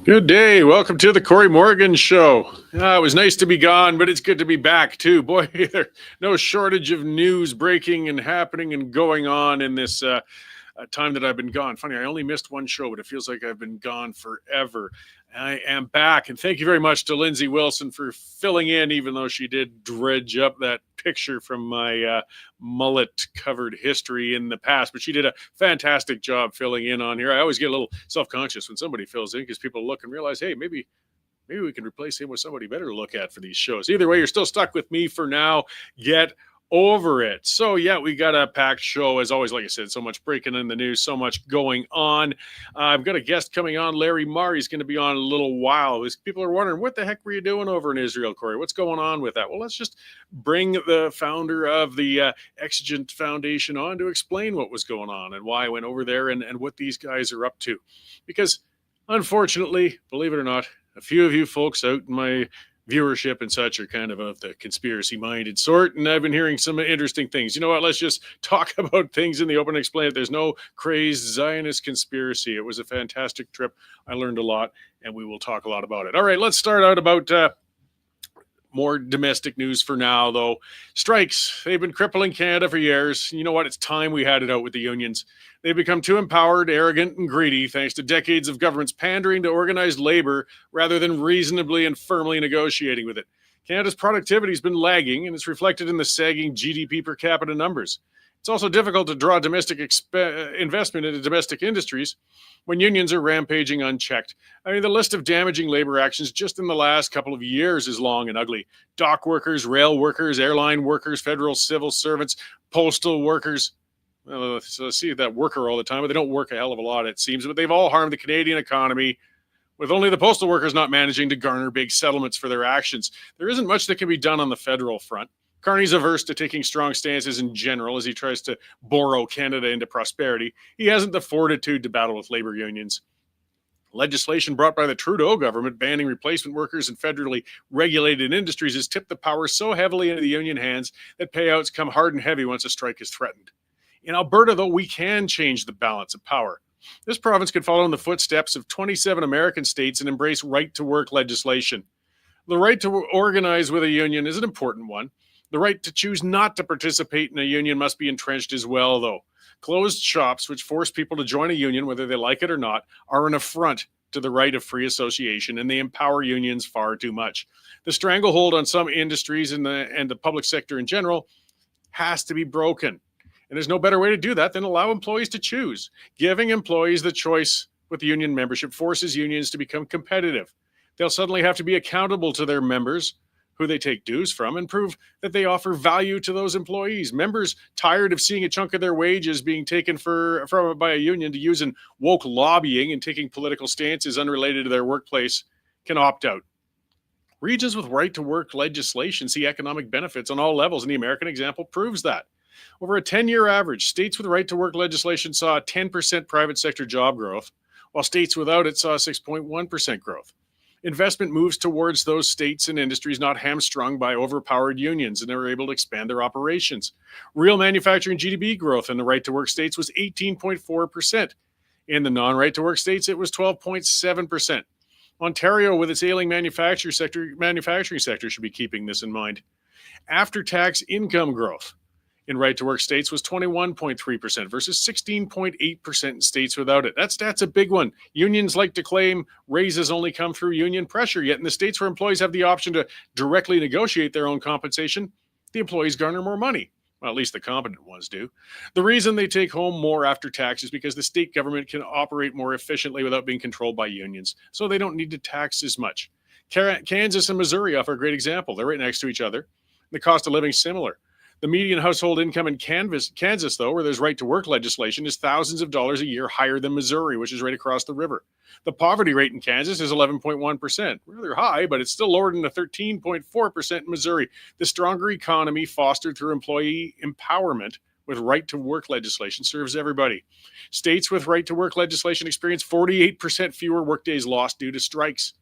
Good day. Welcome to the Cory Morgan Show. It was nice to be gone, but it's good to be back too. Boy, there's no shortage of news breaking and happening and going on in this time that I've been gone. Funny, I only missed one show, but it feels like I've been gone forever. I am back, and thank you very much to Lindsay Wilson for filling in, even though she did dredge up that picture from my mullet-covered history in the past. But she did a fantastic job filling in on here. I always get a little self-conscious when somebody fills in because people look and realize, hey, maybe we can replace him with somebody better to look at for these shows. Either way, you're still stuck with me for now. Get over it. So yeah, we got a packed show as always. Like I said, so much breaking in the news, so much going on. I've got a guest coming on, Larry Maher. He's going to be on in a little while. People are wondering, what the heck were you doing over in Israel, Cory? What's going on with that? Well, let's just bring the founder of the Exigent Foundation on to explain what was going on and why I went over there and what these guys are up to. Because unfortunately, believe it or not, a few of you folks out in my viewership and such are kind of the conspiracy-minded sort, and I've been hearing some interesting things. You know what? Let's just talk about things in the open and explain it. There's no crazed Zionist conspiracy. It was a fantastic trip. I learned a lot, and we will talk a lot about it. All right, let's start out about more domestic news for now, though. Strikes. They've been crippling Canada for years. You know what? It's time we had it out with the unions. They've become too empowered, arrogant, and greedy thanks to decades of governments pandering to organized labor rather than reasonably and firmly negotiating with it. Canada's productivity has been lagging, and it's reflected in the sagging GDP per capita numbers. It's also difficult to draw domestic investment into domestic industries when unions are rampaging unchecked. I mean, the list of damaging labor actions just in the last couple of years is long and ugly. Dock workers, rail workers, airline workers, federal civil servants, postal workers. So I see that worker all the time, but they don't work a hell of a lot, it seems. But they've all harmed the Canadian economy, with only the postal workers not managing to garner big settlements for their actions. There isn't much that can be done on the federal front. Carney's averse to taking strong stances in general as he tries to borrow Canada into prosperity. He hasn't the fortitude to battle with labor unions. Legislation brought by the Trudeau government banning replacement workers in federally regulated industries has tipped the power so heavily into the union hands that payouts come hard and heavy once a strike is threatened. In Alberta, though, we can change the balance of power. This province could follow in the footsteps of 27 American states and embrace right-to-work legislation. The right to organize with a union is an important one. The right to choose not to participate in a union must be entrenched as well, though. Closed shops, which force people to join a union, whether they like it or not, are an affront to the right of free association, and they empower unions far too much. The stranglehold on some industries and the public sector in general has to be broken. And there's no better way to do that than allow employees to choose. Giving employees the choice with union membership forces unions to become competitive. They'll suddenly have to be accountable to their members, who they take dues from, and prove that they offer value to those employees. Members tired of seeing a chunk of their wages being taken by a union to use in woke lobbying and taking political stances unrelated to their workplace can opt out. Regions with right-to-work legislation see economic benefits on all levels, and the American example proves that. Over a 10-year average, states with right-to-work legislation saw a 10% private sector job growth, while states without it saw 6.1% growth. Investment moves towards those states and industries not hamstrung by overpowered unions, and they were able to expand their operations. Real manufacturing GDP growth in the right-to-work states was 18.4%. In the non-right-to-work states, it was 12.7%. Ontario, with its ailing manufacturing sector, should be keeping this in mind. After-tax income growth in right-to-work states was 21.3% versus 16.8% in states without it. That's a big one. Unions like to claim raises only come through union pressure, yet in the states where employees have the option to directly negotiate their own compensation, the employees garner more money. Well, at least the competent ones do. The reason they take home more after tax is because the state government can operate more efficiently without being controlled by unions, so they don't need to tax as much. Kansas and Missouri offer a great example. They're right next to each other. The cost of living is similar. The median household income in Kansas, though, where there's right-to-work legislation, is thousands of dollars a year higher than Missouri, which is right across the river. The poverty rate in Kansas is 11.1%. Rather high, but it's still lower than the 13.4% in Missouri. The stronger economy fostered through employee empowerment with right-to-work legislation serves everybody. States with right-to-work legislation experience 48% fewer workdays lost due to strikes.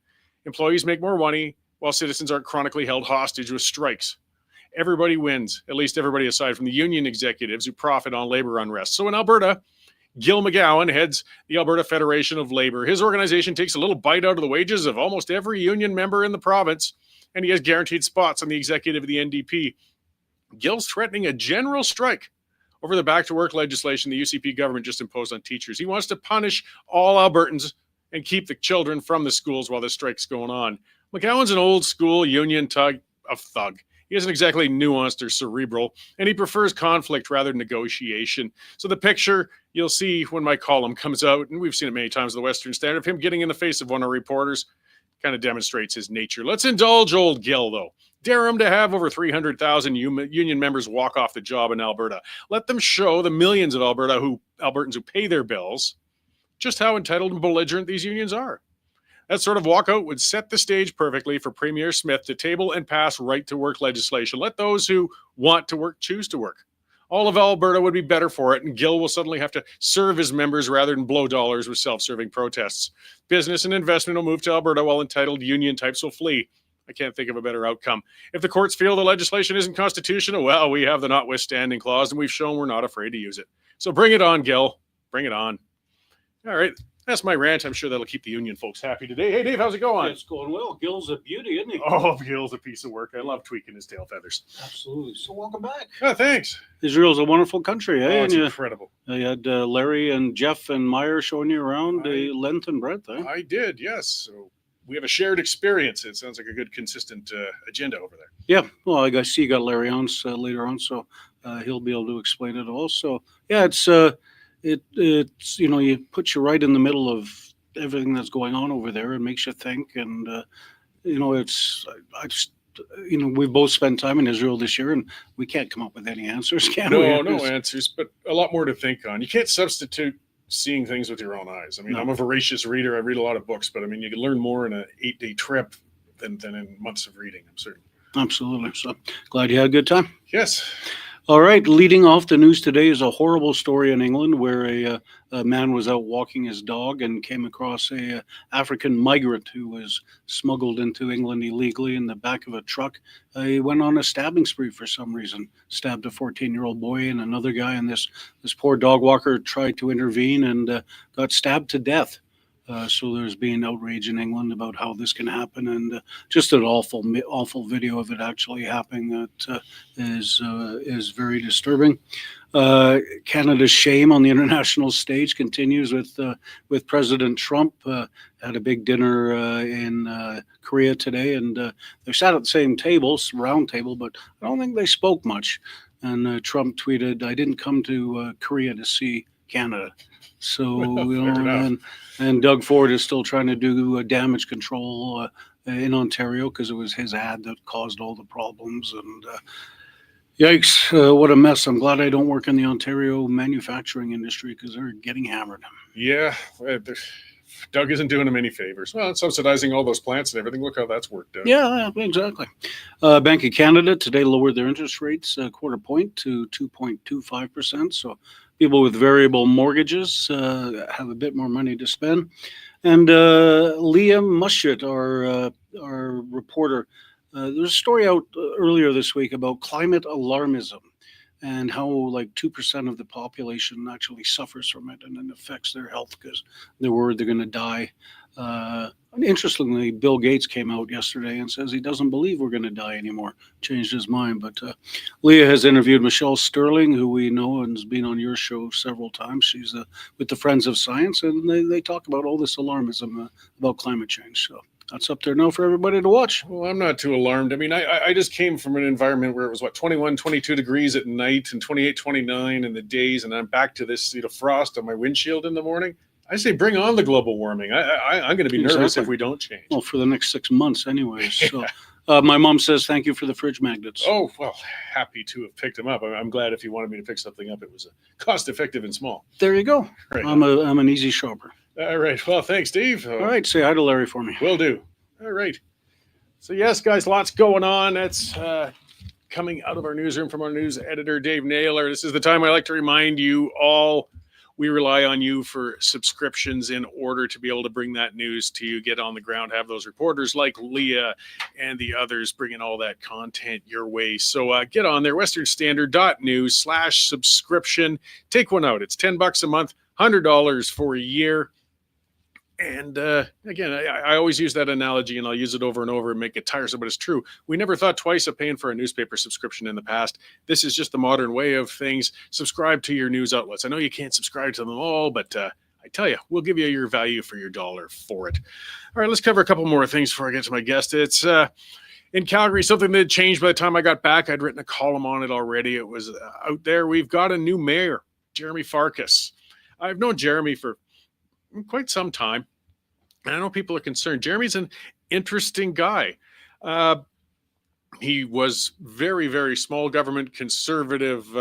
Employees make more money, while citizens aren't chronically held hostage with strikes. Everybody wins, at least everybody aside from the union executives who profit on labor unrest. So in Alberta, Gil McGowan heads the Alberta Federation of Labor. His organization takes a little bite out of the wages of almost every union member in the province, and he has guaranteed spots on the executive of the NDP. Gil's threatening a general strike over the back-to-work legislation the UCP government just imposed on teachers. He wants to punish all Albertans and keep the children from the schools while this strike's going on. McGowan's an old-school union thug. He isn't exactly nuanced or cerebral, and he prefers conflict rather than negotiation. So the picture you'll see when my column comes out, and we've seen it many times in the Western Standard, of him getting in the face of one of our reporters kind of demonstrates his nature. Let's indulge old Gil, though. Dare him to have over 300,000 union members walk off the job in Alberta. Let them show the millions of Albertans who pay their bills just how entitled and belligerent these unions are. That sort of walkout would set the stage perfectly for Premier Smith to table and pass right-to-work legislation. Let those who want to work choose to work. All of Alberta would be better for it, and Gil will suddenly have to serve his members rather than blow dollars with self-serving protests. Business and investment will move to Alberta while entitled union types will flee. I can't think of a better outcome. If the courts feel the legislation isn't constitutional, well, we have the notwithstanding clause, and we've shown we're not afraid to use it. So bring it on, Gil. Bring it on. All right. That's my rant. I'm sure that'll keep the union folks happy today. Hey, Dave, how's it going? It's going well. Gil's a beauty, isn't he? Oh, Gil's a piece of work. I love tweaking his tail feathers. Absolutely. So welcome back. Oh, thanks. Israel's a wonderful country, eh? Oh, it's and incredible. You had Larry and Jeff and Maher showing you around the length and breadth, eh? I did, yes. So we have a shared experience. It sounds like a good, consistent agenda over there. Yeah. Well, I see you got Larry on later on, so he'll be able to explain it all. So, yeah, it's you put you right in the middle of everything that's going on over there and makes you think. And, we've both spent time in Israel this year, and we can't come up with any answers, can we? No answers, but a lot more to think on. You can't substitute seeing things with your own eyes. I mean, I'm a voracious reader. I read a lot of books, but I mean, you can learn more in an 8-day trip than in months of reading, I'm certain. Absolutely. So glad you had a good time. Yes. All right. Leading off the news today is a horrible story in England where a man was out walking his dog and came across a African migrant who was smuggled into England illegally in the back of a truck. He went on a stabbing spree for some reason, stabbed a 14-year-old boy and another guy, and this poor dog walker tried to intervene and got stabbed to death. So there's been outrage in England about how this can happen, and just an awful video of it actually happening that is very disturbing. Canada's shame on the international stage continues with President Trump. Had a big dinner in Korea today, and they sat at the same table, round table, but I don't think they spoke much. And Trump tweeted, "I didn't come to Korea to see Canada." So, and Doug Ford is still trying to do damage control in Ontario because it was his ad that caused all the problems. And yikes, what a mess. I'm glad I don't work in the Ontario manufacturing industry because they're getting hammered. Yeah, Doug isn't doing him any favors. Well, it's subsidizing all those plants and everything. Look how that's worked out. Yeah, exactly. Bank of Canada today lowered their interest rates a quarter point to 2.25%. So people with variable mortgages have a bit more money to spend. And Leah Mushet, our reporter, there's a story out earlier this week about climate alarmism and how like 2% of the population actually suffers from it, and it affects their health because they're worried they're going to die. Interestingly, Bill Gates came out yesterday and says he doesn't believe we're going to die anymore. Changed his mind. But Leah has interviewed Michelle Sterling, who we know and has been on your show several times. She's with the Friends of Science, and they talk about all this alarmism about climate change. So that's up there now for everybody to watch. Well, I'm not too alarmed. I mean, I just came from an environment where it was, 21, 22 degrees at night and 28, 29 in the days, and I'm back to this frost on my windshield in the morning. I say bring on the global warming. I'm going to be nervous if we don't change. Well, for the next 6 months anyways. So my mom says thank you for the fridge magnets. Oh, well, happy to have picked them up. I'm glad if you wanted me to pick something up, it was cost-effective and small. There you go. Right. I'm an easy shopper. All right. Well, thanks, Steve. All right. Say hi to Larry for me. Will do. All right. So, yes, guys, lots going on. That's coming out of our newsroom from our news editor, Dave Naylor. This is the time I like to remind you all we rely on you for subscriptions in order to be able to bring that news to you, get on the ground, have those reporters like Leah and the others bringing all that content your way. So get on there, westernstandard.news/subscription. Take one out. It's $10 a month. $100 for a year. And again, I always use that analogy, and I'll use it over and over and make it tiresome, but it's true. We never thought twice of paying for a newspaper subscription in the past. This is just the modern way of things. Subscribe to your news outlets. I know you can't subscribe to them all, but I tell you, we'll give you your value for your dollar for it. All right, let's cover a couple more things before I get to my guest. It's in Calgary, something that had changed by the time I got back. I'd written a column on it already. It was out there. We've got a new mayor, Jeremy Farkas. I've known Jeremy for quite some time, and I know people are concerned. Jeremy's an interesting guy. He was very, very small government conservative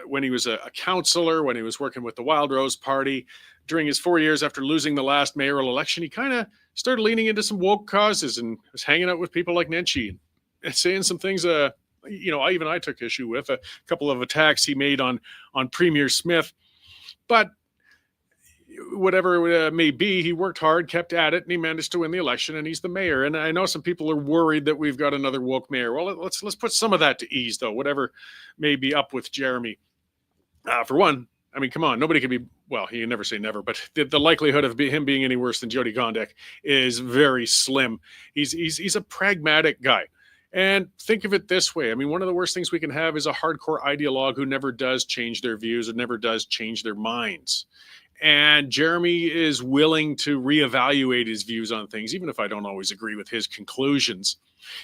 when he was a councillor, when he was working with the Wild Rose Party. During his 4 years after losing the last mayoral election, he kind of started leaning into some woke causes and was hanging out with people like Nenshi and saying some things, I took issue with a couple of attacks he made on Premier Smith. But whatever it may be, he worked hard, kept at it, and he managed to win the election, and he's the mayor. And I know some people are worried that we've got another woke mayor. Well, let's put some of that to ease, though, whatever may be up with Jeremy. For one, I mean, come on, nobody can be, well, you never say never, but the likelihood of him being any worse than Jody Gondek is very slim. He's a pragmatic guy. And think of it this way. I mean, one of the worst things we can have is a hardcore ideologue who never does change their views or never does change their minds. And Jeremy is willing to reevaluate his views on things, even if I don't always agree with his conclusions.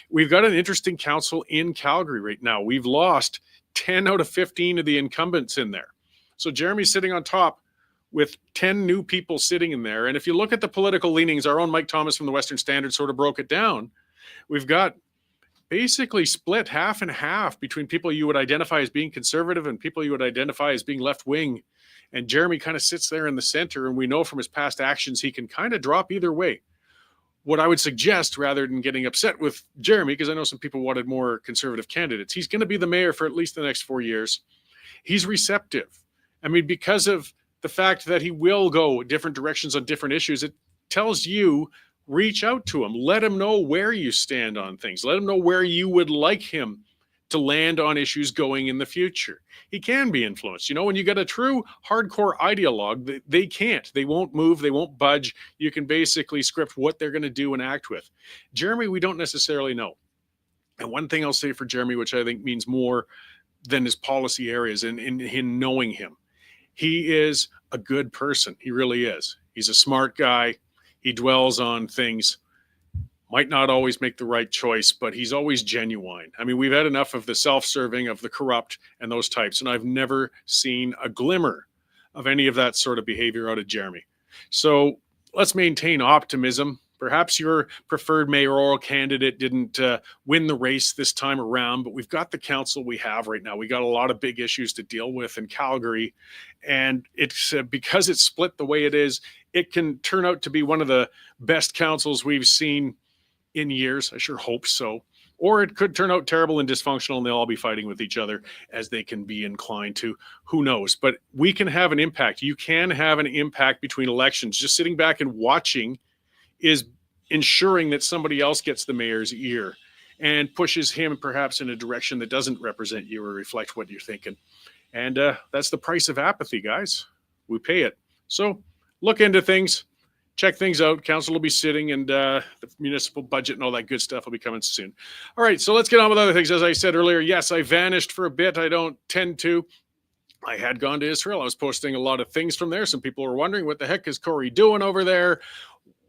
We've got an interesting council in Calgary right now. We've lost 10 out of 15 of the incumbents in there. So Jeremy's sitting on top with 10 new people sitting in there. And if you look at the political leanings, our own Mike Thomas from the Western Standard sort of broke it down. We've got basically split half and half between people you would identify as being conservative and people you would identify as being left-wing. And Jeremy kind of sits there in the center, and we know from his past actions he can kind of drop either way. What I would suggest, rather than getting upset with Jeremy, because I know some people wanted more conservative candidates, he's going to be the mayor for at least the next 4 years. He's receptive. I mean, because of the fact that he will go different directions on different issues, it tells you, reach out to him. Let him know where you stand on things. Let him know where you would like him to land on issues going in the future. He can be influenced. You know, when you get a true hardcore ideologue, they can't. They won't move. They won't budge. You can basically script what they're going to do and act with. Jeremy, we don't necessarily know. And one thing I'll say for Jeremy, which I think means more than his policy areas in knowing him, he is a good person. He really is. He's a smart guy. He dwells on things. Might not always make the right choice, but he's always genuine. I mean, we've had enough of the self-serving, of the corrupt and those types, and I've never seen a glimmer of any of that sort of behavior out of Jeremy. So let's maintain optimism. Perhaps your preferred mayoral candidate didn't win the race this time around, but we've got the council we have right now. We got a lot of big issues to deal with in Calgary, and it's because it's split the way it is, it can turn out to be one of the best councils we've seen in years. I sure hope so. Or it could turn out terrible and dysfunctional, and they'll all be fighting with each other as they can be inclined to. Who knows? But we can have an impact. You can have an impact between elections. Just sitting back and watching is ensuring that somebody else gets the mayor's ear and pushes him perhaps in a direction that doesn't represent you or reflect what you're thinking. And that's the price of apathy, guys. We pay it. So look into things. Check things out. Council will be sitting, and the municipal budget and all that good stuff will be coming soon. All right, so let's get on with other things. As I said earlier, yes, I vanished for a bit. I don't tend to. I had gone to Israel. I was posting a lot of things from there. Some people were wondering, what the heck is Cory doing over there?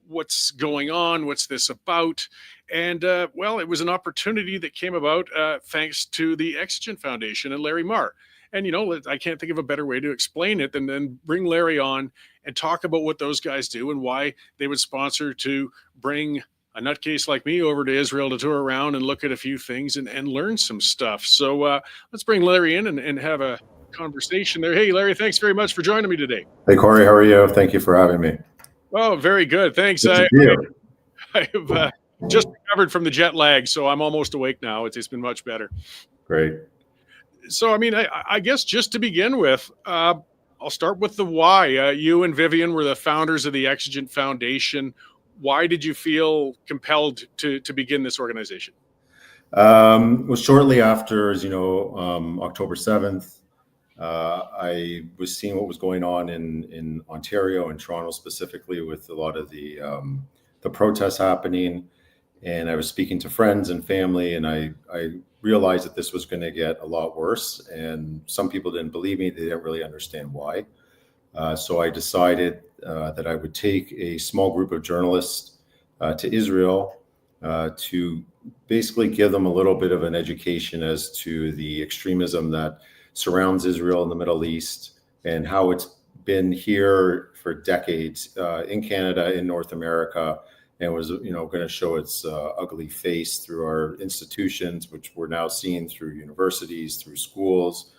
What's going on? What's this about? And, well, it was an opportunity that came about thanks to the Exigent Foundation and Larry Maher. And, you know, I can't think of a better way to explain it than then bring Larry on and talk about what those guys do and why they would sponsor to bring a nutcase like me over to Israel to tour around and look at a few things and learn some stuff. So let's bring Larry in and have a conversation there. Hey, Larry, thanks very much for joining me today. Hey, Cory, how are you? Thank you for having me. Oh, very good. Thanks. I have just recovered from the jet lag, so I'm almost awake now. It's been much better. Great. So, I mean, I guess just to begin with, I'll start with the why. You and Vivian were the founders of the Exigent Foundation. Why did you feel compelled to begin this organization? It was shortly after, as you know, October 7th, I was seeing what was going on in Ontario and Toronto specifically with a lot of the protests happening. And I was speaking to friends and family, and I realized that this was going to get a lot worse. And some people didn't believe me. They didn't really understand why. So I decided that I would take a small group of journalists to Israel to basically give them a little bit of an education as to the extremism that surrounds Israel in the Middle East and how it's been here for decades in Canada, in North America, and was going to show its ugly face through our institutions, which we're now seeing through universities, through schools,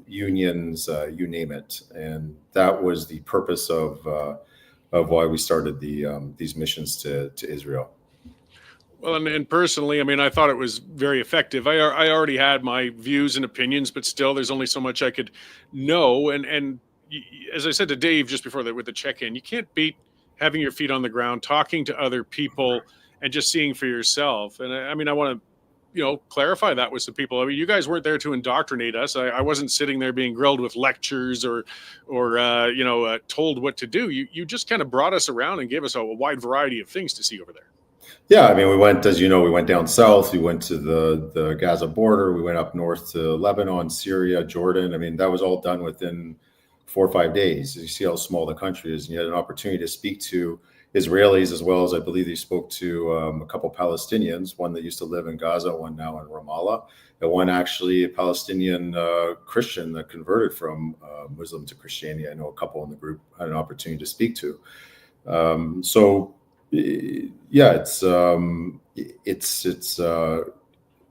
unions, you name it. And that was the purpose of why we started these missions to Israel. Well, and personally, I mean, I thought it was very effective. I already had my views and opinions, but still, there's only so much I could know. And as I said to Dave just before that with the check-in, you can't beat having your feet on the ground, talking to other people, and just seeing for yourself. And I mean, I want to, clarify that with some people. I mean, you guys weren't there to indoctrinate us. I wasn't sitting there being grilled with lectures or told what to do. You just kind of brought us around and gave us a wide variety of things to see over there. Yeah, I mean, we went, as you know, we went down south. We went to the Gaza border. We went up north to Lebanon, Syria, Jordan. I mean, that was all done within 4 or 5 days. You see how small the country is, and you had an opportunity to speak to Israelis as well as I believe you spoke to a couple Palestinians, one that used to live in Gaza, one now in Ramallah, and one actually a Palestinian Christian that converted from Muslim to Christianity. I know a couple in the group had an opportunity to speak to. So yeah,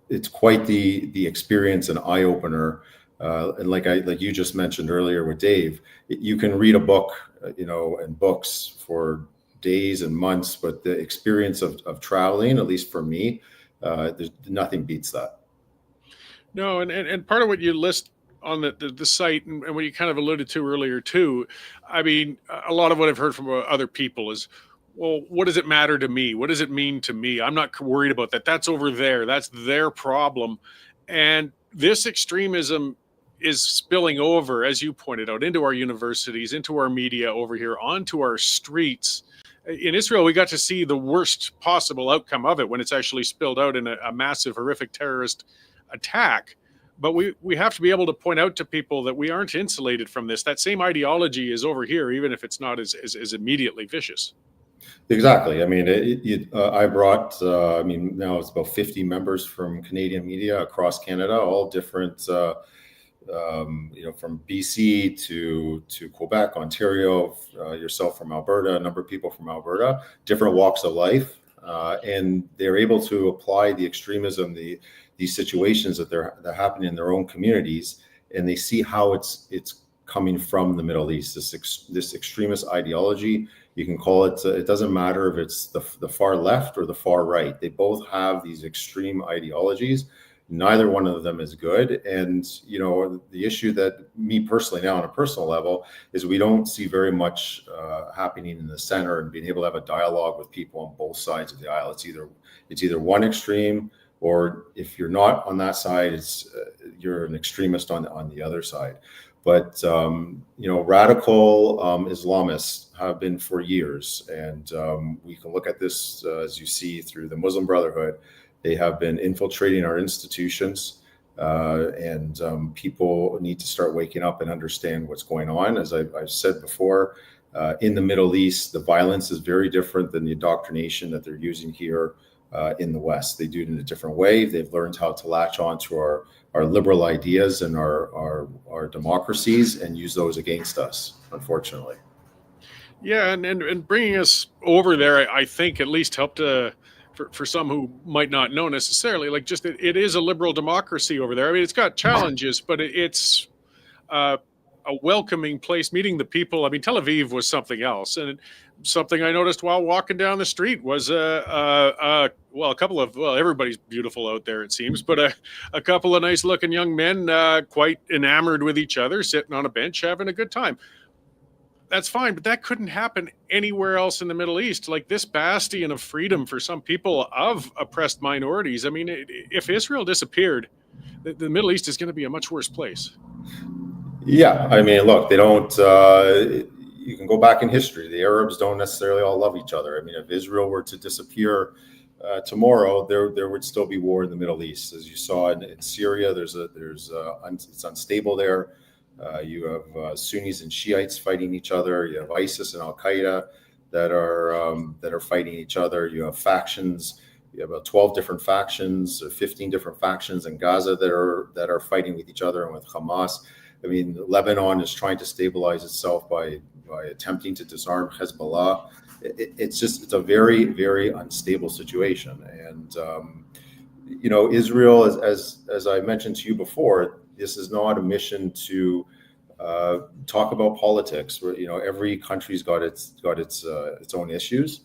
it's quite the experience and eye opener. And like you just mentioned earlier with Dave, you can read a book, and books for days and months, but the experience of traveling, at least for me, there's nothing beats that. No, and part of what you list on the site and what you kind of alluded to earlier too, I mean, a lot of what I've heard from other people is, well, what does it matter to me? What does it mean to me? I'm not worried about that. That's over there. That's their problem. And this extremism is spilling over, as you pointed out, into our universities, into our media over here, onto our streets. In Israel, we got to see the worst possible outcome of it when it's actually spilled out in a massive, horrific terrorist attack. But we have to be able to point out to people that we aren't insulated from this. That same ideology is over here, even if it's not as immediately vicious. Exactly. I mean, I brought, now it's about 50 members from Canadian media across Canada, all different, from BC to Quebec, Ontario, yourself from Alberta, a number of people from Alberta, different walks of life. And they're able to apply the extremism, these situations that happen in their own communities, and they see how it's coming from the Middle East, this extremist ideology. You can call it, it doesn't matter if it's the far left or the far right. They both have these extreme ideologies. Neither one of them is good. And, the issue that me personally now on a personal level is we don't see very much happening in the center and being able to have a dialogue with people on both sides of the aisle. It's either one extreme, or if you're not on that side, you're an extremist on the other side. But, radical Islamists have been for years. And we can look at this, as you see, through the Muslim Brotherhood. They have been infiltrating our institutions. And people need to start waking up and understand what's going on. As I've said before, in the Middle East, the violence is very different than the indoctrination that they're using here in the West. They do it in a different way. They've learned how to latch on to our liberal ideas and our democracies and use those against us, unfortunately. Yeah, and bringing us over there, I think at least helped for some who might not know necessarily, like just it is a liberal democracy over there. I mean, it's got challenges, but it's a welcoming place, meeting the people. I mean, Tel Aviv was something else. And something I noticed while walking down the street was a couple of, everybody's beautiful out there, it seems, but a couple of nice looking young men, quite enamored with each other, sitting on a bench, having a good time. That's fine, but that couldn't happen anywhere else in the Middle East. Like this bastion of freedom for some people of oppressed minorities. I mean, if Israel disappeared, the Middle East is going to be a much worse place. Yeah, I mean, look, they don't. You can go back in history. The Arabs don't necessarily all love each other. I mean, if Israel were to disappear tomorrow, there would still be war in the Middle East, as you saw in Syria. It's unstable there. You have Sunnis and Shiites fighting each other. You have ISIS and Al Qaeda that are fighting each other. You have factions. You have about 12 different factions or 15 different factions in Gaza that are fighting with each other and with Hamas. I mean, Lebanon is trying to stabilize itself by attempting to disarm Hezbollah. It's a very, very unstable situation. And, Israel, as I mentioned to you before, this is not a mission to talk about politics. Where, every country's got its own issues.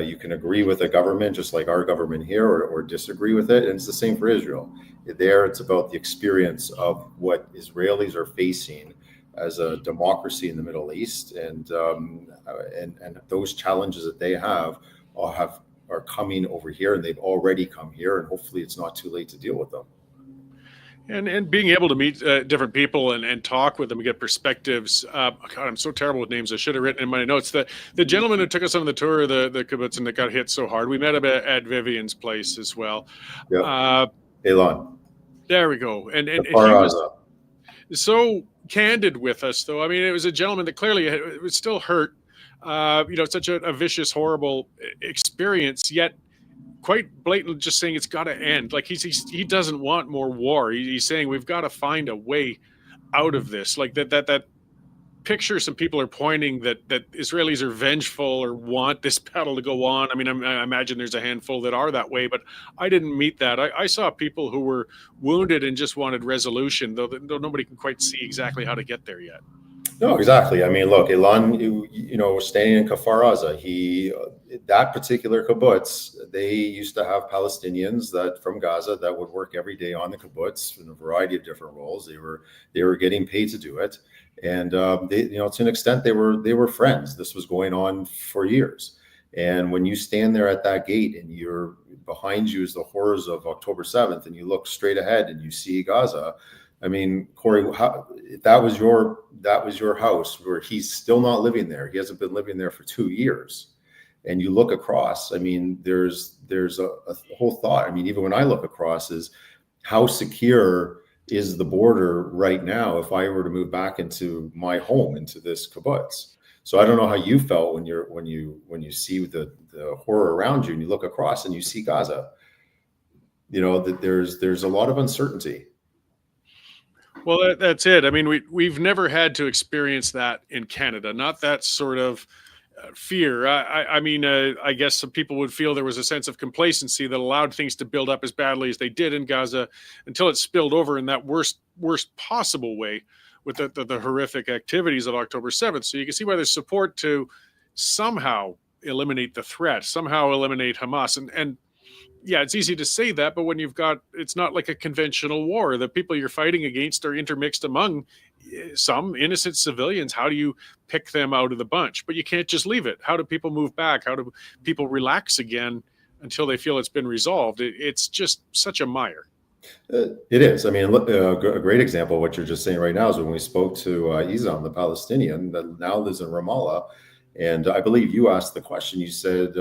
You can agree with a government, just like our government here, or disagree with it. And it's the same for Israel. There, it's about the experience of what Israelis are facing as a democracy in the Middle East, and those challenges that they have are coming over here, and they've already come here, and hopefully it's not too late to deal with them. And being able to meet different people and talk with them and get perspectives. God, I'm so terrible with names. I should have written in my notes. The gentleman who took us on the tour of the kibbutz and that got hit so hard, we met him at Vivian's place as well. Yeah, Elon. There we go. And he was so candid with us, though. I mean, it was a gentleman that clearly was still hurt. Such a vicious, horrible experience, yet quite blatantly just saying it's got to end. Like he doesn't want more war. He's saying we've got to find a way out of this. Like that picture some people are pointing that Israelis are vengeful or want this battle to go on. I mean, I imagine there's a handful that are that way, but I didn't meet that. I saw people who were wounded and just wanted resolution, though nobody can quite see exactly how to get there yet. No, exactly. I mean, look, Ilan, staying in Kfar Aza, that particular kibbutz, they used to have Palestinians from Gaza that would work every day on the kibbutz in a variety of different roles. They were getting paid to do it, and to an extent, they were friends. This was going on for years, and when you stand there at that gate and behind you is the horrors of October 7th, and you look straight ahead and you see Gaza. I mean, Cory, if that was your house, where he's still not living there. He hasn't been living there for 2 years. And you look across, I mean, there's a whole thought. I mean, even when I look across, is how secure is the border right now if I were to move back into my home, into this kibbutz? So I don't know how you felt when you see the horror around you and you look across and you see Gaza. That there's a lot of uncertainty. Well, that's it. I mean, we've never had to experience that in Canada, not that sort of fear. I guess some people would feel there was a sense of complacency that allowed things to build up as badly as they did in Gaza until it spilled over in that worst possible way with the horrific activities of October 7th. So you can see why there's support to somehow eliminate the threat, somehow eliminate Hamas. And yeah, it's easy to say that, but when it's not like a conventional war. The people you're fighting against are intermixed among some innocent civilians. How do you pick them out of the bunch? But you can't just leave it. How do people move back? How do people relax again until they feel it's been resolved? It's just such a mire. It is. I mean, a great example of what you're just saying right now is when we spoke to Izam, the Palestinian that now lives in Ramallah. And I believe you asked the question. You said,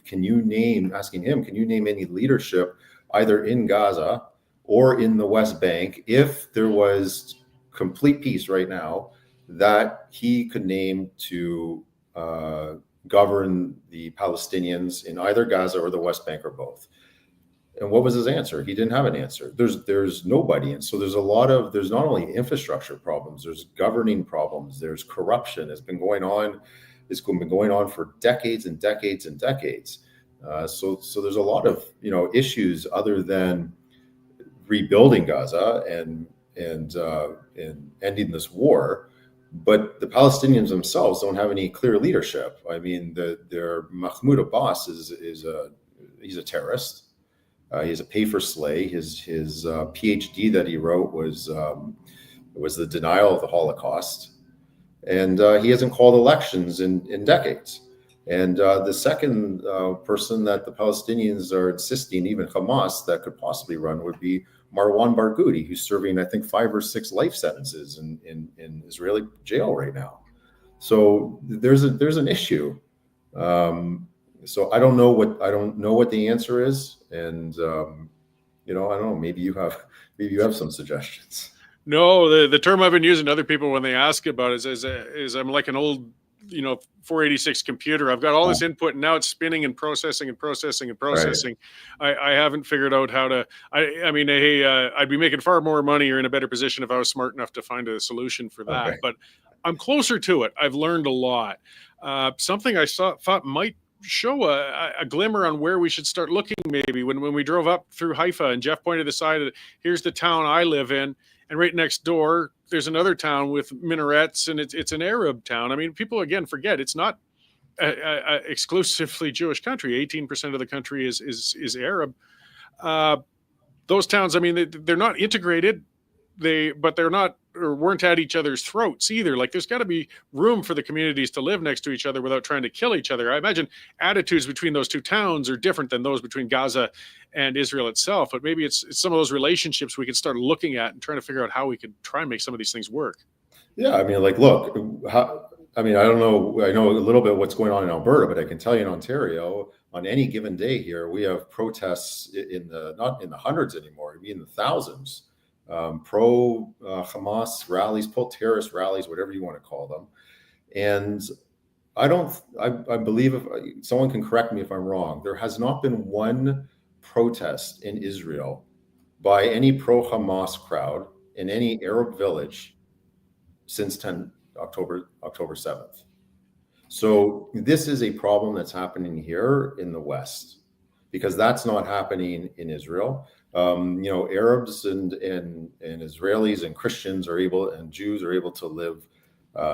can you name any leadership either in Gaza or in the West Bank, if there was complete peace right now, that he could name to govern the Palestinians in either Gaza or the West Bank or both? And what was his answer? He didn't have an answer. There's nobody. And so there's not only infrastructure problems, there's governing problems, there's corruption. It's been going on for decades and decades and decades. So there's a lot of issues other than rebuilding Gaza and ending this war. But the Palestinians themselves don't have any clear leadership. I mean, their Mahmoud Abbas he's a terrorist. He's a pay for slay. His PhD that he wrote was the denial of the Holocaust. And he hasn't called elections in decades. And the second person that the Palestinians are insisting, even Hamas, that could possibly run would be Marwan Barghouti, who's serving, I think, 5 or 6 life sentences in Israeli jail right now. So there's an issue. So I don't know what the answer is, and I don't know. Maybe you have some suggestions. No, the term I've been using to other people when they ask about it is I'm like an old 486 computer. I've got all this input and now it's spinning and processing and processing and processing. Right. I haven't figured out how to. I mean, hey, I'd be making far more money or in a better position if I was smart enough to find a solution for that. Okay. But I'm closer to it. I've learned a lot. Something I thought might show a glimmer on where we should start looking. Maybe when we drove up through Haifa and Jeff pointed aside, here's the town I live in. And right next door, there's another town with minarets, and it's an Arab town. I mean, people, again, forget it's not a exclusively Jewish country. 18% of the country is Arab. Those towns, I mean, they're not integrated, but they're not or weren't at each other's throats either. Like, there's got to be room for the communities to live next to each other without trying to kill each other. I imagine attitudes between those two towns are different than those between Gaza and Israel itself, but maybe it's some of those relationships we could start looking at and trying to figure out how we could try and make some of these things work. Yeah, I mean, like, look, I don't know. I know a little bit what's going on in Alberta, but I can tell you in Ontario, on any given day here, we have protests not in the hundreds anymore, maybe in the thousands. Pro Hamas rallies, pro-terrorist rallies, whatever you want to call them. And I believe, if someone can correct me if I'm wrong, there has not been one protest in Israel by any pro-Hamas crowd in any Arab village since October 7th. So this is a problem that's happening here in the West, because that's not happening in Israel. Arabs and Israelis and Christians and Jews are able to live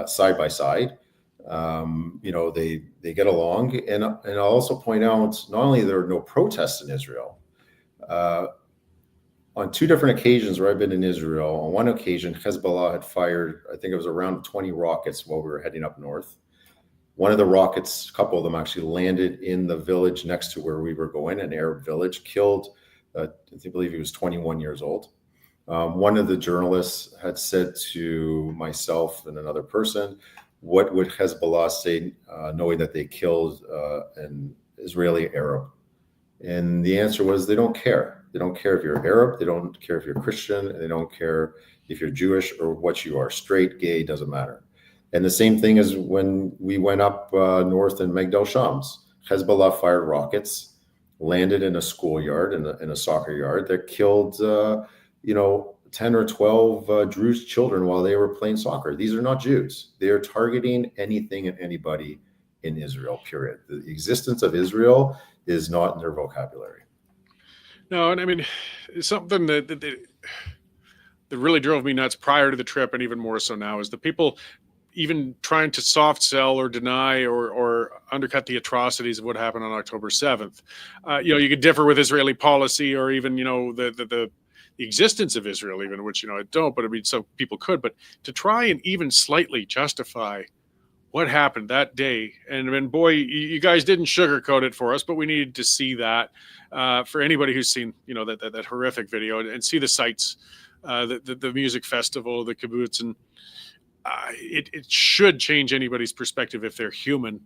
side by side. They get along. And I'll also point out, not only there are no protests in Israel, on 2 different occasions where I've been in Israel, on one occasion, Hezbollah had fired, I think it was around 20 rockets while we were heading up north. One of the rockets, a couple of them actually landed in the village next to where we were going, an Arab village, killed, I believe he was 21 years old. One of the journalists had said to myself and another person, what would Hezbollah say knowing that they killed an Israeli Arab? And the answer was, they don't care. They don't care if you're Arab, they don't care if you're Christian, and they don't care if you're Jewish or what you are, straight, gay, doesn't matter. And the same thing as when we went up north in Migdal Shams. Hezbollah fired rockets, landed in a schoolyard, in a soccer yard, that killed 10 or 12 Druze children while they were playing soccer. These are not Jews. They are targeting anything and anybody in Israel, period. The existence of Israel is not in their vocabulary. No, and I mean, something that really drove me nuts prior to the trip, and even more so now, is the people even trying to soft sell or deny or undercut the atrocities of what happened on October 7th. You could differ with Israeli policy or even, the existence of Israel, even, which, I don't, but I mean, some people could, but to try and even slightly justify what happened that day. And I mean, boy, you guys didn't sugarcoat it for us, but we needed to see that for anybody who's seen, that horrific video and see the sights, the music festival, the kibbutz, and it should change anybody's perspective if they're human.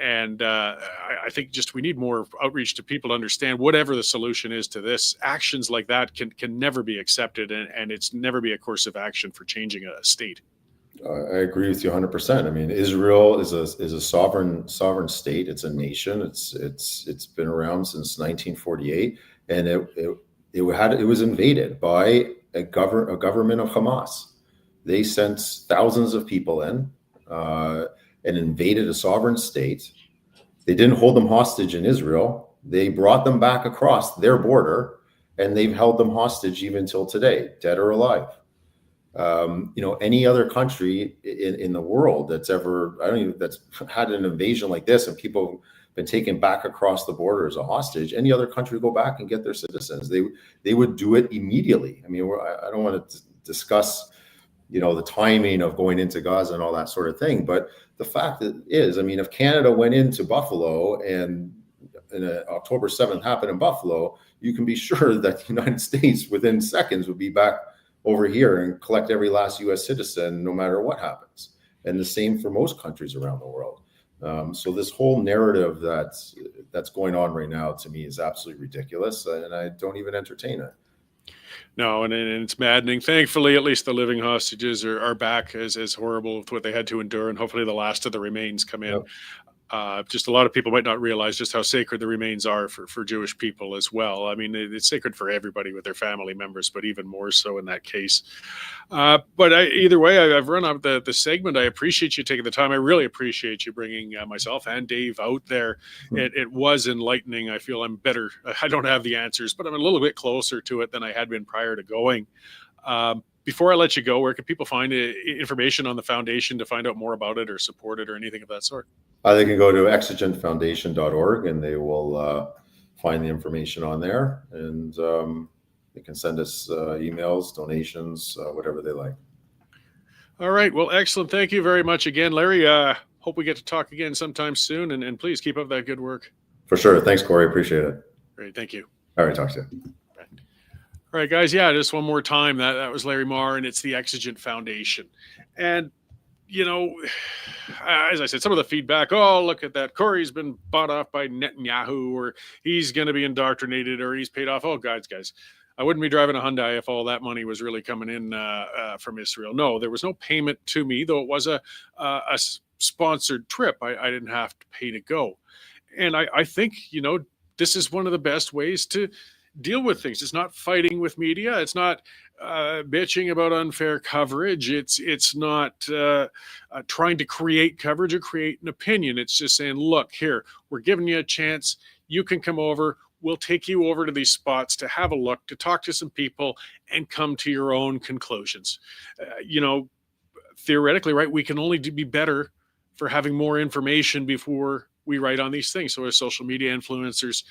And I think just we need more outreach to people to understand whatever the solution is to this. Actions like that can never be accepted, and it's never be a course of action for changing a state. I agree with you 100%. I mean, Israel is a sovereign state. It's a nation. It's been around since 1948, and it was invaded by a government of Hamas. They sent thousands of people in and invaded a sovereign state. They didn't hold them hostage in Israel. They brought them back across their border, and they've held them hostage even till today, dead or alive. Any other country in the world that's had an invasion like this and people have been taken back across the border as a hostage, any other country would go back and get their citizens. They would do it immediately. I mean, I don't want to discuss the timing of going into Gaza and all that sort of thing. But the fact is, I mean, if Canada went into Buffalo and October 7th happened in Buffalo, you can be sure that the United States within seconds would be back over here and collect every last U.S. citizen, no matter what happens. And the same for most countries around the world. So this whole narrative that's going on right now, to me, is absolutely ridiculous, and I don't even entertain it. No, and it's maddening. Thankfully, at least the living hostages are back, as horrible with what they had to endure, and hopefully the last of the remains come in. Yep. Just a lot of people might not realize just how sacred the remains are for Jewish people as well. I mean, it's sacred for everybody with their family members, but even more so in that case. But either way, I've run out the segment. I appreciate you taking the time. I really appreciate you bringing myself and Dave out there. It was enlightening. I feel I'm better. I don't have the answers, but I'm a little bit closer to it than I had been prior to going. Before I let you go, where can people find information on the foundation to find out more about it or support it or anything of that sort? They can go to exigentfoundation.org and they will find the information on there, and they can send us emails, donations, whatever they like. All right. Well, excellent. Thank you very much again, Larry. Hope we get to talk again sometime soon, and please keep up that good work. For sure. Thanks, Cory. Appreciate it. Great. Thank you. All right. Talk to you. All right, guys. Yeah, just one more time. That was Larry Maher, and it's the Exigent Foundation. And as I said, some of the feedback, oh, look at that. Cory's been bought off by Netanyahu, or he's going to be indoctrinated, or he's paid off. Oh, guys, I wouldn't be driving a Hyundai if all that money was really coming in from Israel. No, there was no payment to me, though it was a sponsored trip. I didn't have to pay to go. And I think, this is one of the best ways to deal with things. It's not fighting with media. It's not bitching about unfair coverage. It's not trying to create coverage or create an opinion. It's just saying, look, here, we're giving you a chance. You can come over. We'll take you over to these spots to have a look, to talk to some people and come to your own conclusions. Theoretically, right, we can only be better for having more information before we write on these things. So as social media influencers,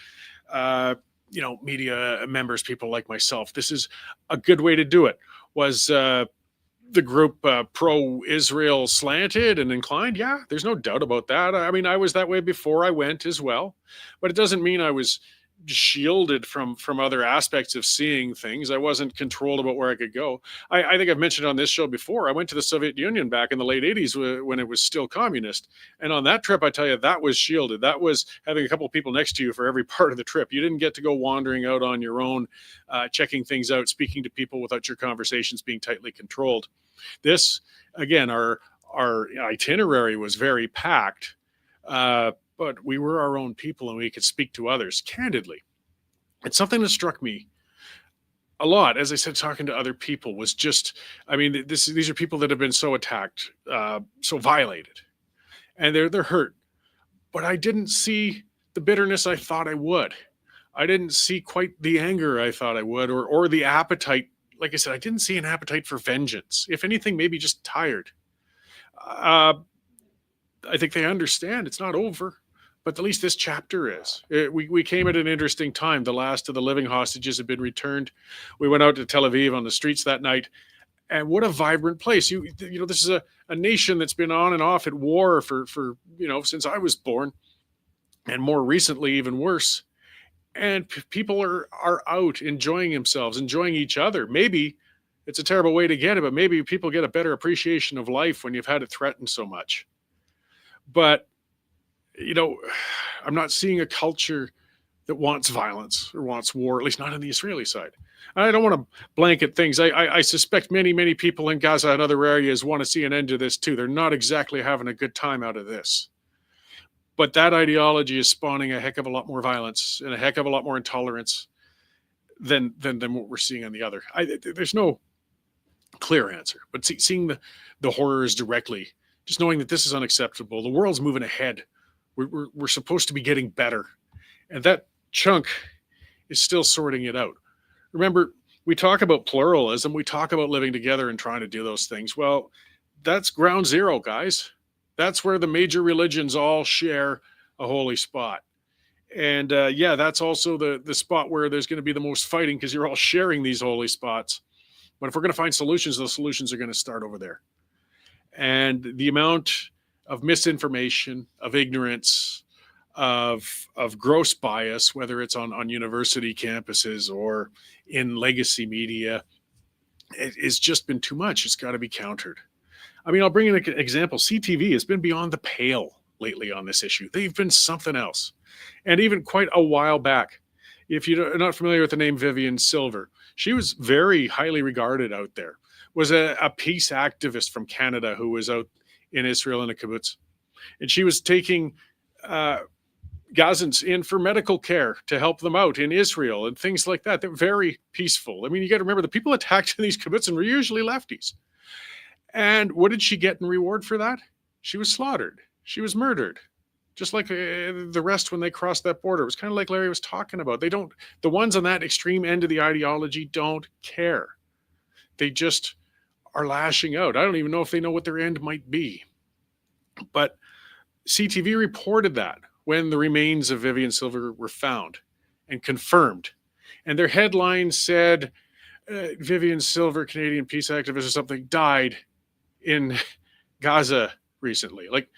media members, people like myself, this is a good way to do it. Was the group pro-Israel slanted and inclined? Yeah, there's no doubt about that. I mean, I was that way before I went as well, but it doesn't mean I was shielded from other aspects of seeing things. I wasn't controlled about where I could go. I think I've mentioned on this show before, I went to the Soviet Union back in the late 80s when it was still communist. And on that trip, I tell you, that was shielded. That was having a couple of people next to you for every part of the trip. You didn't get to go wandering out on your own, checking things out, speaking to people without your conversations being tightly controlled. This, again, our itinerary was very packed. But we were our own people and we could speak to others candidly. It's something that struck me a lot, as I said, talking to other people was just, I mean, these are people that have been so attacked, so violated, and they're hurt. But I didn't see the bitterness I thought I would. I didn't see quite the anger I thought I would, or the appetite. Like I said, I didn't see an appetite for vengeance. If anything, maybe just tired. I think they understand it's not over. But at least this chapter is. We came at an interesting time. The last of the living hostages had been returned. We went out to Tel Aviv on the streets that night. And what a vibrant place. This is a nation that's been on and off at war for since I was born. And more recently, even worse. And people are out enjoying themselves, enjoying each other. Maybe it's a terrible way to get it, but maybe people get a better appreciation of life when you've had it threatened so much. But I'm not seeing a culture that wants violence or wants war, at least not on the Israeli side. I don't want to blanket things. I suspect many, many people in Gaza and other areas want to see an end to this too. They're not exactly having a good time out of this. But that ideology is spawning a heck of a lot more violence and a heck of a lot more intolerance than what we're seeing on the other. There's no clear answer, but seeing the horrors directly, just knowing that this is unacceptable. The world's moving ahead. We're supposed to be getting better. And that chunk is still sorting it out. Remember, we talk about pluralism. We talk about living together and trying to do those things. Well, that's ground zero, guys. That's where the major religions all share a holy spot. And that's also the spot where there's going to be the most fighting because you're all sharing these holy spots. But if we're going to find solutions, those solutions are going to start over there. And the amount of misinformation, of ignorance, of gross bias, whether it's on university campuses or in legacy media, it's just been too much. It's got to be countered. I mean, I'll bring in an example. CTV has been beyond the pale lately on this issue. They've been something else. And even quite a while back, if you're not familiar with the name Vivian Silver, she was very highly regarded out there, was a peace activist from Canada who was out in Israel in a kibbutz. And she was taking Gazans in for medical care to help them out in Israel and things like that. They're very peaceful. I mean, you got to remember the people attacked in these kibbutzim were usually lefties. And what did she get in reward for that? She was slaughtered. She was murdered. Just like the rest when they crossed that border. It was kind of like Larry was talking about. The ones on that extreme end of the ideology don't care. They just are lashing out. I don't even know if they know what their end might be. But CTV reported that when the remains of Vivian Silver were found and confirmed. And their headline said, Vivian Silver, Canadian peace activist or something, died in Gaza recently. Like,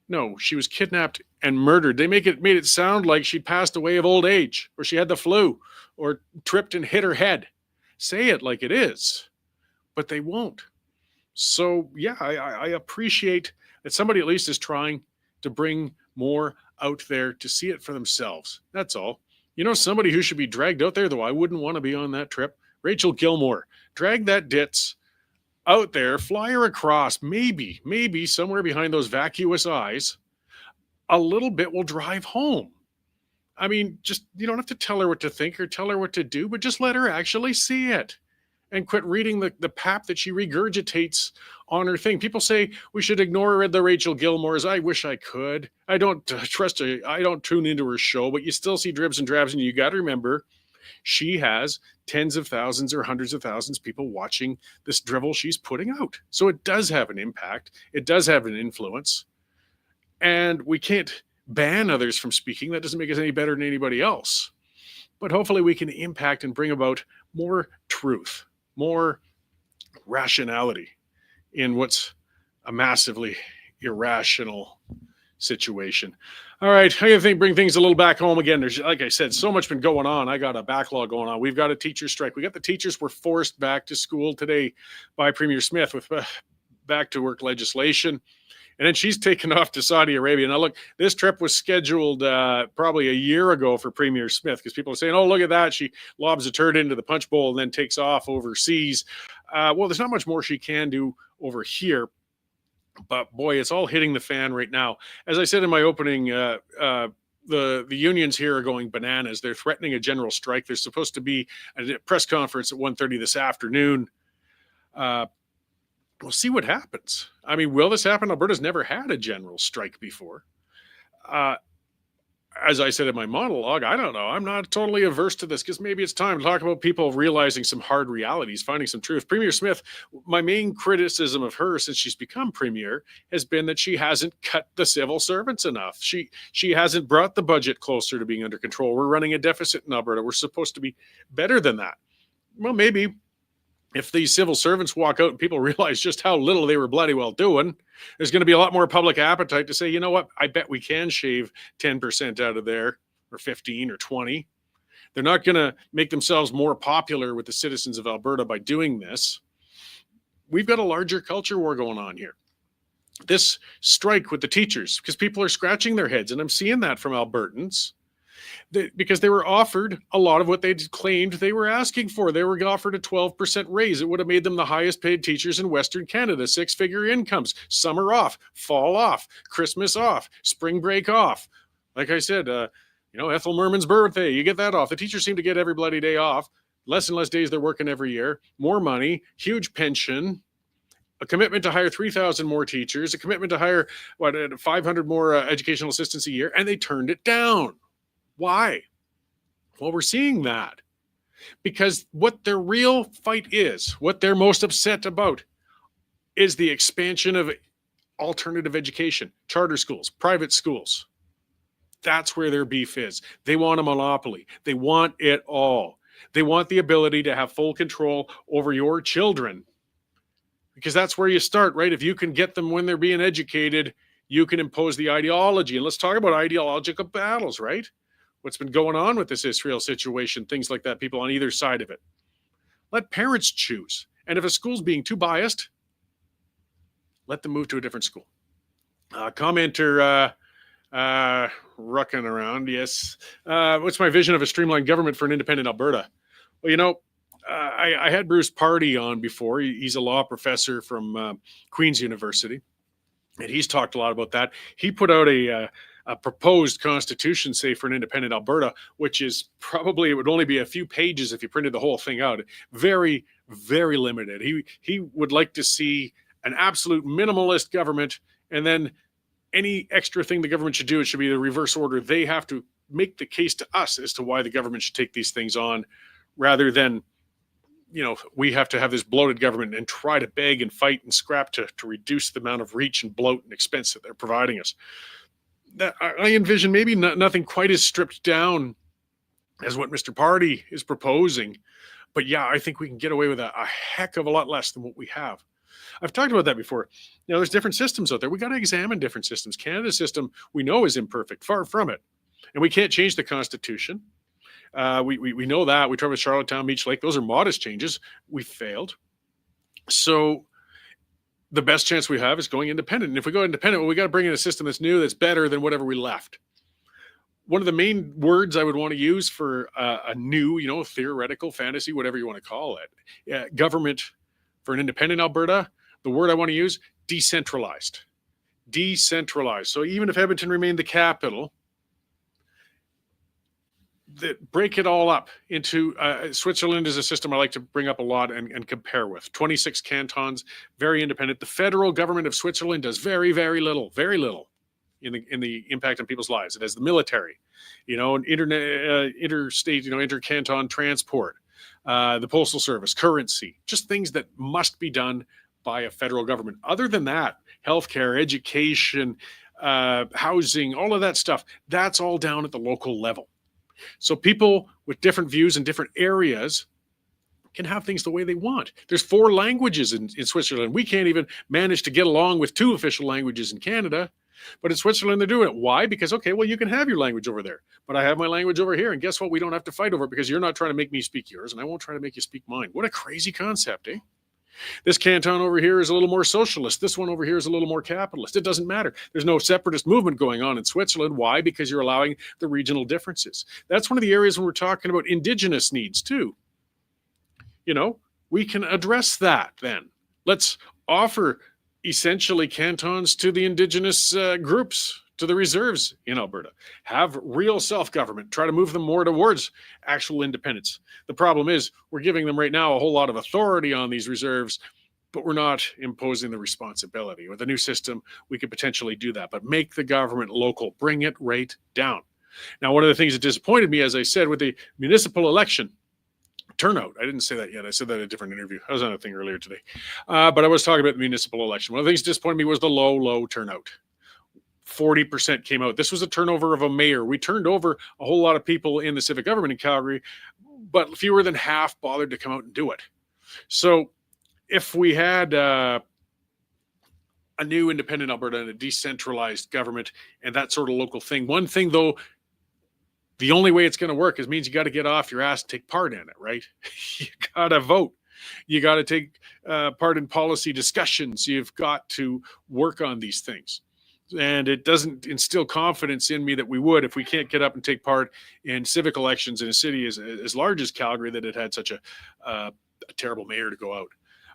no, she was kidnapped and murdered. They made it sound like she passed away of old age, or she had the flu, or tripped and hit her head. Say it like it is, but they won't. So yeah, I appreciate that somebody at least is trying to bring more out there to see it for themselves. That's all. You know, somebody who should be dragged out there, though I wouldn't want to be on that trip, Rachel Gilmore. Drag that ditz out there, fly her across, maybe somewhere behind those vacuous eyes, a little bit will drive home. I mean, just, you don't have to tell her what to think or tell her what to do, but just let her actually see it and quit reading the pap that she regurgitates on her thing. People say we should ignore the Rachel Gilmore's. I wish I could. I don't trust her. I don't tune into her show, but you still see dribs and drabs, and you got to remember she has tens of thousands or hundreds of thousands of people watching this drivel she's putting out. So it does have an impact. It does have an influence. And we can't ban others from speaking. That doesn't make us any better than anybody else. But hopefully we can impact and bring about more truth, more rationality in what's a massively irrational situation. All right, I gotta bring things a little back home again. There's, like I said, so much been going on. I got a backlog going on. We've got a teacher strike. We got the teachers were forced back to school today by Premier Smith with back to work legislation. And then she's taken off to Saudi Arabia. Now, look, this trip was scheduled probably a year ago for Premier Smith because people are saying, oh, look at that. She lobs a turd into the punch bowl and then takes off overseas. Well, there's not much more she can do over here. But, boy, it's all hitting the fan right now. As I said in my opening, the unions here are going bananas. They're threatening a general strike. There's supposed to be a press conference at 1:30 this afternoon. We'll see what happens. I mean, will this happen? Alberta's never had a general strike before. As I said in my monologue, I don't know. I'm not totally averse to this because maybe it's time to talk about people realizing some hard realities, finding some truth. Premier Smith, my main criticism of her since she's become premier has been that she hasn't cut the civil servants enough. She hasn't brought the budget closer to being under control. We're running a deficit in Alberta. We're supposed to be better than that. Well, maybe if these civil servants walk out and people realize just how little they were bloody well doing, there's going to be a lot more public appetite to say, you know what, I bet we can shave 10% out of there, or 15 or 20. They're not going to make themselves more popular with the citizens of Alberta by doing this. We've got a larger culture war going on here. This strike with the teachers, because people are scratching their heads, and I'm seeing that from Albertans, because they were offered a lot of what they claimed they were asking for. They were offered a 12% raise. It would have made them the highest paid teachers in Western Canada, 6-figure incomes, summer off, fall off, Christmas off, spring break off. Like I said, Ethel Merman's birthday, you get that off. The teachers seem to get every bloody day off. Less and less days they're working every year. More money, huge pension, a commitment to hire 3,000 more teachers, a commitment to hire 500 more educational assistants a year, and they turned it down. Why? Well, we're seeing that because what their real fight is, what they're most upset about, is the expansion of alternative education, charter schools, private schools. That's where their beef is. They want a monopoly. They want it all. They want the ability to have full control over your children, because that's where you start, right? If you can get them when they're being educated, you can impose the ideology. And let's talk about ideological battles, right? What's been going on with this Israel situation, things like that, people on either side of it. Let parents choose. And if a school's being too biased, let them move to a different school. Commenter rucking around, yes. What's my vision of a streamlined government for an independent Alberta? Well, you know, I had Bruce Party on before. He's a law professor from Queen's University, and he's talked a lot about that. He put out a proposed constitution, say, for an independent Alberta, which is probably, it would only be a few pages if you printed the whole thing out. Very, very limited. He would like to see an absolute minimalist government, and then any extra thing the government should do, it should be the reverse order. They have to make the case to us as to why the government should take these things on, rather than, you know, we have to have this bloated government and try to beg and fight and scrap to reduce the amount of reach and bloat and expense that they're providing us. I envision maybe nothing quite as stripped down as what Mr. Party is proposing. But yeah, I think we can get away with a heck of a lot less than what we have. I've talked about that before. You know, there's different systems out there. We got to examine different systems. Canada's system, we know, is imperfect, far from it. And we can't change the Constitution. We know that. We tried with Charlottetown, Beach Lake. Those are modest changes. We failed. So the best chance we have is going independent. And if we go independent, well, we got to bring in a system that's new, that's better than whatever we left. One of the main words I would want to use for a new, you know, theoretical, fantasy, whatever you want to call it, government for an independent Alberta, the word I want to use, decentralized. Decentralized. So even if Edmonton remained the capital, that break it all up into Switzerland is a system I like to bring up a lot and compare with. 26 cantons, very independent. The federal government of Switzerland does very, very little in the impact on people's lives. It has the military, you know, interstate, you know, intercanton transport, the postal service, currency, just things that must be done by a federal government. Other than that, healthcare, education, housing, all of that stuff, that's all down at the local level. So people with different views in different areas can have things the way they want. There's 4 languages in Switzerland. We can't even manage to get along with 2 official languages in Canada. But in Switzerland, they're doing it. Why? Because, okay, well, you can have your language over there, but I have my language over here. And guess what? We don't have to fight over it because you're not trying to make me speak yours, and I won't try to make you speak mine. What a crazy concept, eh? This canton over here is a little more socialist. This one over here is a little more capitalist. It doesn't matter. There's no separatist movement going on in Switzerland. Why? Because you're allowing the regional differences. That's one of the areas when we're talking about Indigenous needs too. You know, we can address that then. Let's offer essentially cantons to the Indigenous groups, to the reserves in Alberta. Have real self-government. Try to move them more towards actual independence. The problem is we're giving them right now a whole lot of authority on these reserves, but we're not imposing the responsibility. With a new system, we could potentially do that, but make the government local. Bring it right down. Now, one of the things that disappointed me, as I said, with the municipal election, turnout. I didn't say that yet. I said that in a different interview. I was on a thing earlier today. But I was talking about the municipal election. One of the things that disappointed me was the low turnout. 40% came out. This was a turnover of a mayor. We turned over a whole lot of people in the civic government in Calgary, but fewer than half bothered to come out and do it. So if we had a new independent Alberta and a decentralized government and that sort of local thing, one thing though, the only way it's going to work is means you got to get off your ass and take part in it, right? You got to vote. You got to take part in policy discussions. You've got to work on these things. And it doesn't instill confidence in me that we would if we can't get up and take part in civic elections in a city as large as Calgary that it had such a terrible mayor to go out.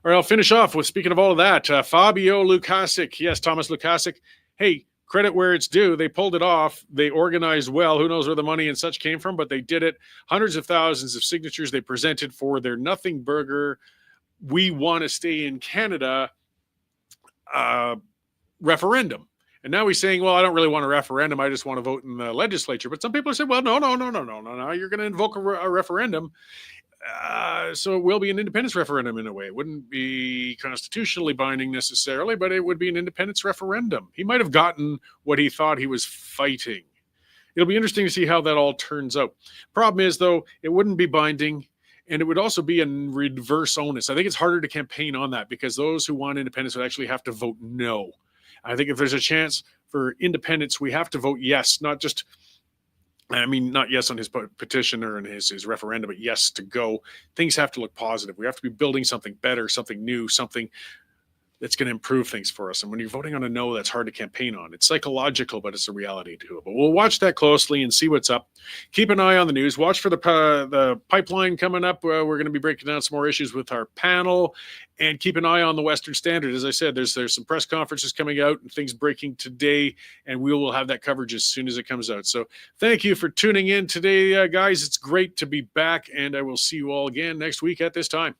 All right, I'll finish off with, speaking of all of that, Fabio Lukasic. Yes, Thomas Lukasic. Hey, credit where it's due. They pulled it off. They organized well. Who knows where the money and such came from, but they did it. Hundreds of thousands of signatures they presented for their nothing burger, we want to stay in Canada referendum. And now he's saying, well, I don't really want a referendum. I just want to vote in the legislature. But some people are saying, well, no. You're going to invoke a referendum. So it will be an independence referendum in a way. It wouldn't be constitutionally binding necessarily, but it would be an independence referendum. He might have gotten what he thought he was fighting. it'll be interesting to see how that all turns out. Problem is, though, it wouldn't be binding, and it would also be a reverse onus. I think it's harder to campaign on that because those who want independence would actually have to vote no. I think if there's a chance for independence, we have to vote yes, not just, I mean, not yes on his petition or in his referendum, but yes to go. Things have to look positive. We have to be building something better, something new, something that's going to improve things for us. And when you're voting on a no, that's hard to campaign on. It's psychological, but it's a reality to it. But we'll watch that closely and see what's up. Keep an eye on the news. Watch for the pipeline coming up. We're going to be breaking down some more issues with our panel, and keep an eye on the Western Standard. As I said, there's some press conferences coming out and things breaking today, and we will have that coverage as soon as it comes out. So thank you for tuning in today, guys. It's great to be back, and I will see you all again next week at this time.